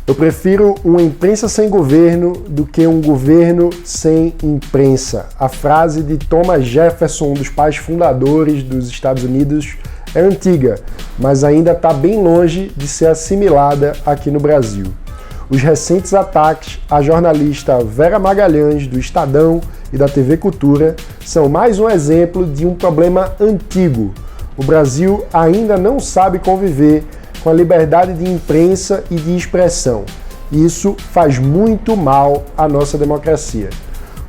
Eu prefiro uma imprensa sem governo do que um governo sem imprensa. A frase de Thomas Jefferson, um dos pais fundadores dos Estados Unidos, é antiga, mas ainda está bem longe de ser assimilada aqui no Brasil. Os recentes ataques à jornalista Vera Magalhães, do Estadão e da TV Cultura, são mais um exemplo de um problema antigo. O Brasil ainda não sabe conviver com a liberdade de imprensa e de expressão. Isso faz muito mal à nossa democracia.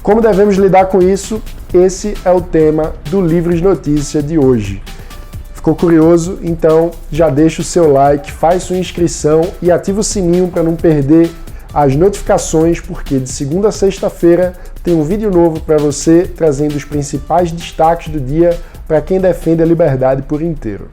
Como devemos lidar com isso? Esse é o tema do Livros Notícia de hoje. Ficou curioso? Então já deixa o seu like, faz sua inscrição e ativa o sininho para não perder as notificações, porque de segunda a sexta-feira tem um vídeo novo para você, trazendo os principais destaques do dia para quem defende a liberdade por inteiro.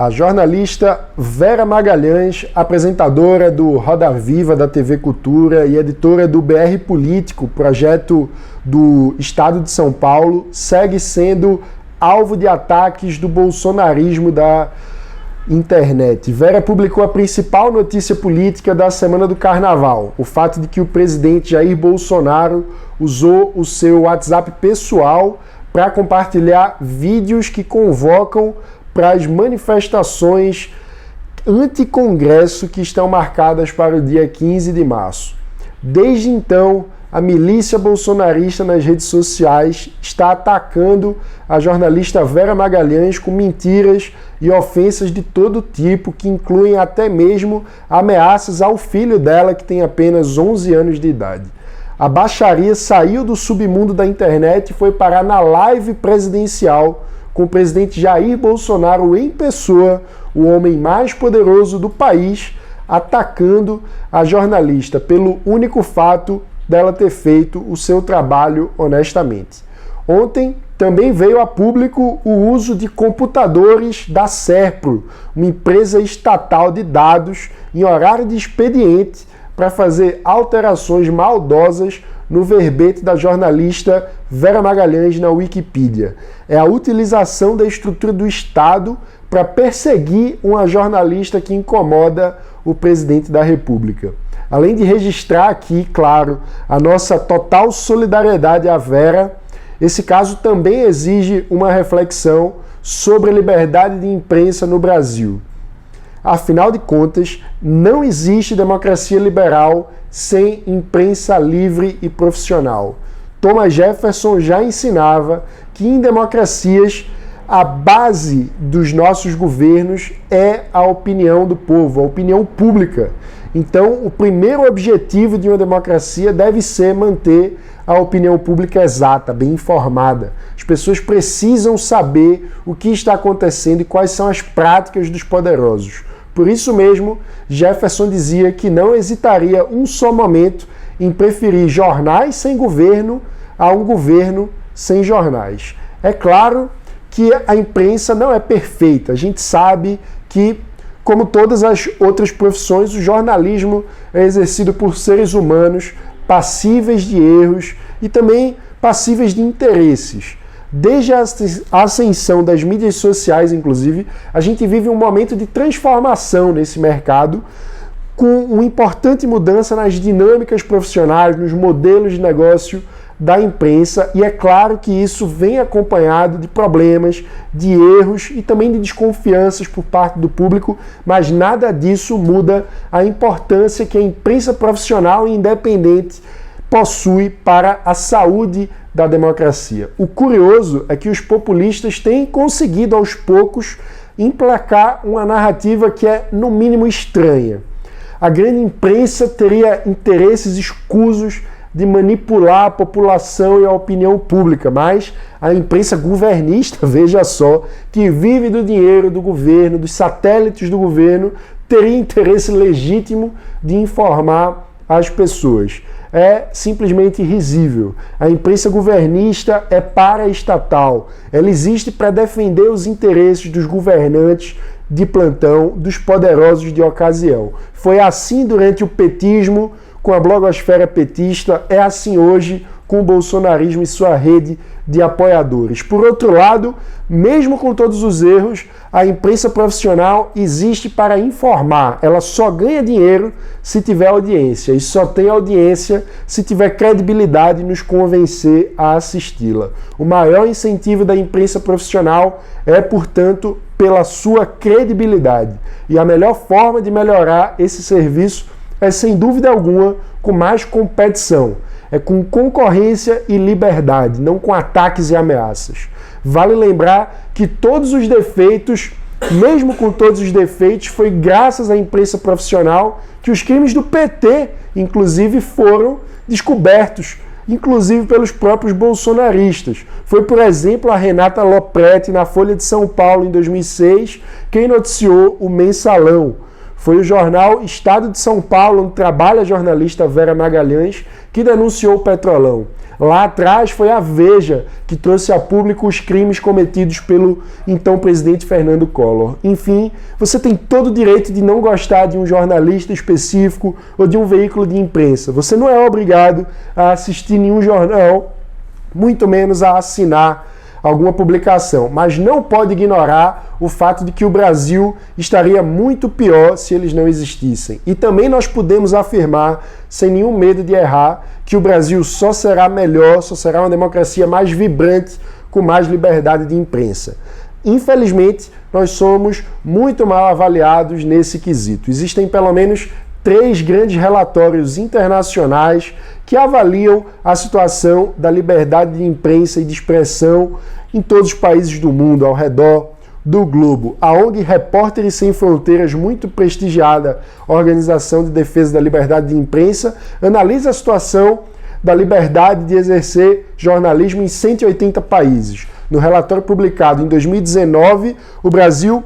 A jornalista Vera Magalhães, apresentadora do Roda Viva da TV Cultura e editora do BR Político, projeto do Estado de São Paulo, segue sendo alvo de ataques do bolsonarismo da internet. Vera publicou a principal notícia política da semana do Carnaval, o fato de que o presidente Jair Bolsonaro usou o seu WhatsApp pessoal para compartilhar vídeos que convocam para as manifestações anti-congresso que estão marcadas para o dia 15 de março. Desde então, a milícia bolsonarista nas redes sociais está atacando a jornalista Vera Magalhães com mentiras e ofensas de todo tipo, que incluem até mesmo ameaças ao filho dela, que tem apenas 11 anos de idade. A baixaria saiu do submundo da internet e foi parar na live presidencial com o presidente Jair Bolsonaro em pessoa, o homem mais poderoso do país, atacando a jornalista pelo único fato dela ter feito o seu trabalho honestamente. Ontem também veio a público o uso de computadores da Serpro, uma empresa estatal de dados, em horário de expediente para fazer alterações maldosas no verbete da jornalista Vera Magalhães na Wikipedia. É a utilização da estrutura do Estado para perseguir uma jornalista que incomoda o presidente da República. Além de registrar aqui, claro, a nossa total solidariedade à Vera, esse caso também exige uma reflexão sobre a liberdade de imprensa no Brasil. Afinal de contas, não existe democracia liberal sem imprensa livre e profissional. Thomas Jefferson já ensinava que em democracias a base dos nossos governos é a opinião do povo, a opinião pública. Então, o primeiro objetivo de uma democracia deve ser manter a opinião pública exata, bem informada. As pessoas precisam saber o que está acontecendo e quais são as práticas dos poderosos. Por isso mesmo, Jefferson dizia que não hesitaria um só momento em preferir jornais sem governo a um governo sem jornais. É claro que a imprensa não é perfeita. A gente sabe que, como todas as outras profissões, o jornalismo é exercido por seres humanos passíveis de erros e também passíveis de interesses. Desde a ascensão das mídias sociais, inclusive, a gente vive um momento de transformação nesse mercado, com uma importante mudança nas dinâmicas profissionais, nos modelos de negócio da imprensa, e é claro que isso vem acompanhado de problemas, de erros e também de desconfianças por parte do público, mas nada disso muda a importância que a imprensa profissional e independente possui para a saúde da democracia. O curioso é que os populistas têm conseguido aos poucos emplacar uma narrativa que é no mínimo estranha. A grande imprensa teria interesses escusos de manipular a população e a opinião pública, mas a imprensa governista, veja só, que vive do dinheiro do governo, dos satélites do governo, teria interesse legítimo de informar as pessoas. É simplesmente risível. A imprensa governista é paraestatal. Ela existe para defender os interesses dos governantes de plantão, dos poderosos de ocasião. Foi assim durante o petismo, com a blogosfera petista, é assim hoje com o bolsonarismo e sua rede de apoiadores. Por outro lado, mesmo com todos os erros, a imprensa profissional existe para informar. Ela só ganha dinheiro se tiver audiência, e só tem audiência se tiver credibilidade e nos convencer a assisti-la. O maior incentivo da imprensa profissional é, portanto, pela sua credibilidade. E a melhor forma de melhorar esse serviço é, sem dúvida alguma, com mais competição. É com concorrência e liberdade, não com ataques e ameaças. Vale lembrar que todos os defeitos, mesmo com todos os defeitos, foi graças à imprensa profissional que os crimes do PT, inclusive, foram descobertos, inclusive pelos próprios bolsonaristas. Foi, por exemplo, a Renata Lopretti, na Folha de São Paulo, em 2006, quem noticiou o Mensalão. Foi o jornal Estado de São Paulo, onde trabalha a jornalista Vera Magalhães, que denunciou o Petrolão. Lá atrás foi a Veja que trouxe a público os crimes cometidos pelo então presidente Fernando Collor. Enfim, você tem todo o direito de não gostar de um jornalista específico ou de um veículo de imprensa. Você não é obrigado a assistir nenhum jornal, muito menos a assinar alguma publicação, mas não pode ignorar o fato de que o Brasil estaria muito pior se eles não existissem. E também nós podemos afirmar, sem nenhum medo de errar, que o Brasil só será melhor, só será uma democracia mais vibrante, com mais liberdade de imprensa. Infelizmente, nós somos muito mal avaliados nesse quesito. Existem pelo menos 3 grandes relatórios internacionais que avaliam a situação da liberdade de imprensa e de expressão em todos os países do mundo, ao redor do globo. A ONG Repórteres Sem Fronteiras, muito prestigiada organização de defesa da liberdade de imprensa, analisa a situação da liberdade de exercer jornalismo em 180 países. No relatório publicado em 2019, o Brasil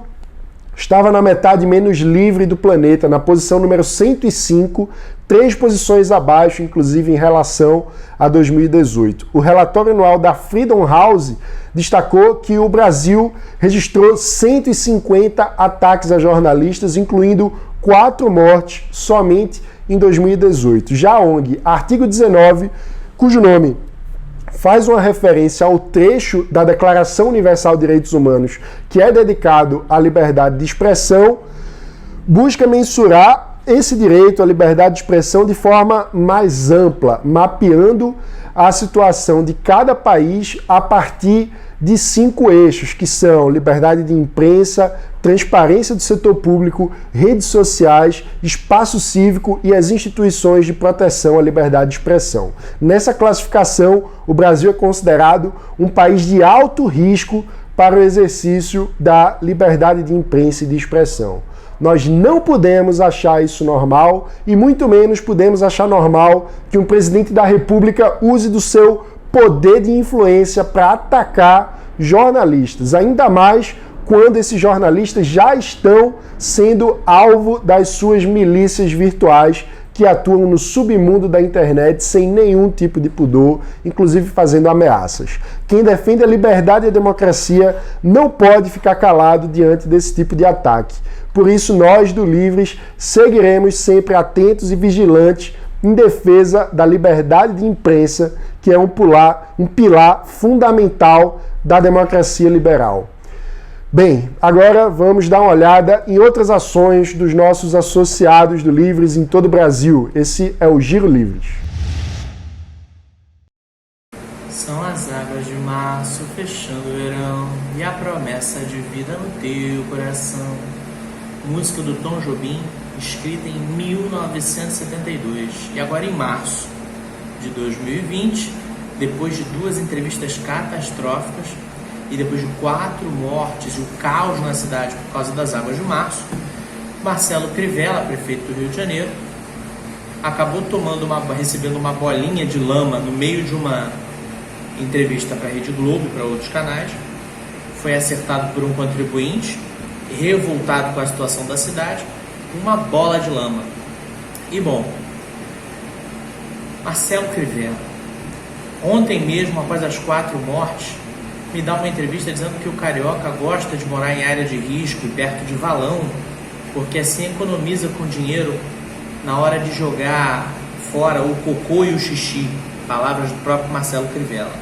estava na metade menos livre do planeta, na posição número 105, 3 posições abaixo, inclusive em relação a 2018. O relatório anual da Freedom House destacou que o Brasil registrou 150 ataques a jornalistas, incluindo 4 mortes somente em 2018. Já a ONG Artigo 19, cujo nome faz uma referência ao trecho da Declaração Universal de Direitos Humanos que é dedicado à liberdade de expressão, busca mensurar esse direito à liberdade de expressão de forma mais ampla, mapeando a situação de cada país a partir de 5 eixos, que são liberdade de imprensa, transparência do setor público, redes sociais, espaço cívico e as instituições de proteção à liberdade de expressão. Nessa classificação, o Brasil é considerado um país de alto risco para o exercício da liberdade de imprensa e de expressão. Nós não podemos achar isso normal e muito menos podemos achar normal que um presidente da República use do seu poder de influência para atacar jornalistas, ainda mais quando esses jornalistas já estão sendo alvo das suas milícias virtuais que atuam no submundo da internet sem nenhum tipo de pudor, inclusive fazendo ameaças. Quem defende a liberdade e a democracia não pode ficar calado diante desse tipo de ataque. Por isso, nós do Livres seguiremos sempre atentos e vigilantes em defesa da liberdade de imprensa, que é um pilar fundamental da democracia liberal. Bem, agora vamos dar uma olhada em outras ações dos nossos associados do Livres em todo o Brasil. Esse é o Giro Livres. São as águas de março fechando o verão e a promessa de vida no teu coração. Música do Tom Jobim, escrita em 1972 e agora em março de 2020, depois de 2 entrevistas catastróficas e depois de 4 mortes e o caos na cidade por causa das águas de março, Marcelo Crivella, prefeito do Rio de Janeiro, acabou recebendo uma bolinha de lama no meio de uma entrevista para a Rede Globo, para outros canais. Foi acertado por um contribuinte, revoltado com a situação da cidade, uma bola de lama. E bom, Marcelo Crivella, ontem mesmo, após as 4 mortes, me dá uma entrevista dizendo que o carioca gosta de morar em área de risco e perto de valão, porque assim economiza com dinheiro na hora de jogar fora o cocô e o xixi. Palavras do próprio Marcelo Crivella.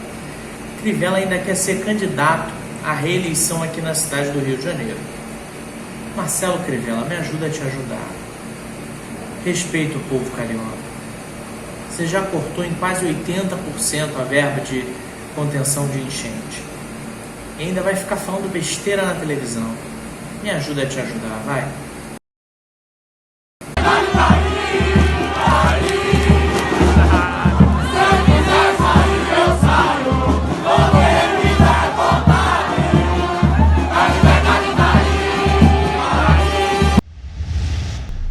Crivella ainda quer ser candidato à reeleição aqui na cidade do Rio de Janeiro. Marcelo Crivella, me ajuda a te ajudar. Respeita o povo carioca. Você já cortou em quase 80% a verba de contenção de enchente. E ainda vai ficar falando besteira na televisão. Me ajuda a te ajudar, vai.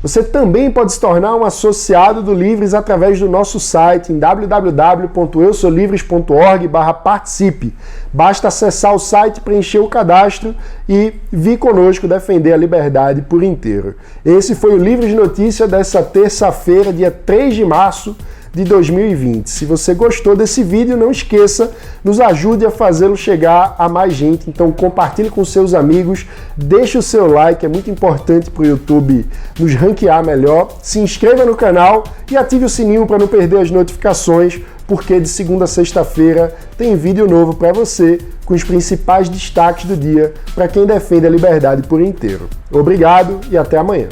Você também pode se tornar um associado do Livres através do nosso site em www.eusolivres.org/participe. Basta acessar o site, preencher o cadastro e vir conosco defender a liberdade por inteiro. Esse foi o Livres Notícia dessa terça-feira, dia 3 de março de 2020. Se você gostou desse vídeo, não esqueça, nos ajude a fazê-lo chegar a mais gente. Então compartilhe com seus amigos, deixe o seu like, é muito importante para o YouTube nos ranquear melhor. Se inscreva no canal e ative o sininho para não perder as notificações, porque de segunda a sexta-feira tem vídeo novo para você com os principais destaques do dia para quem defende a liberdade por inteiro. Obrigado e até amanhã.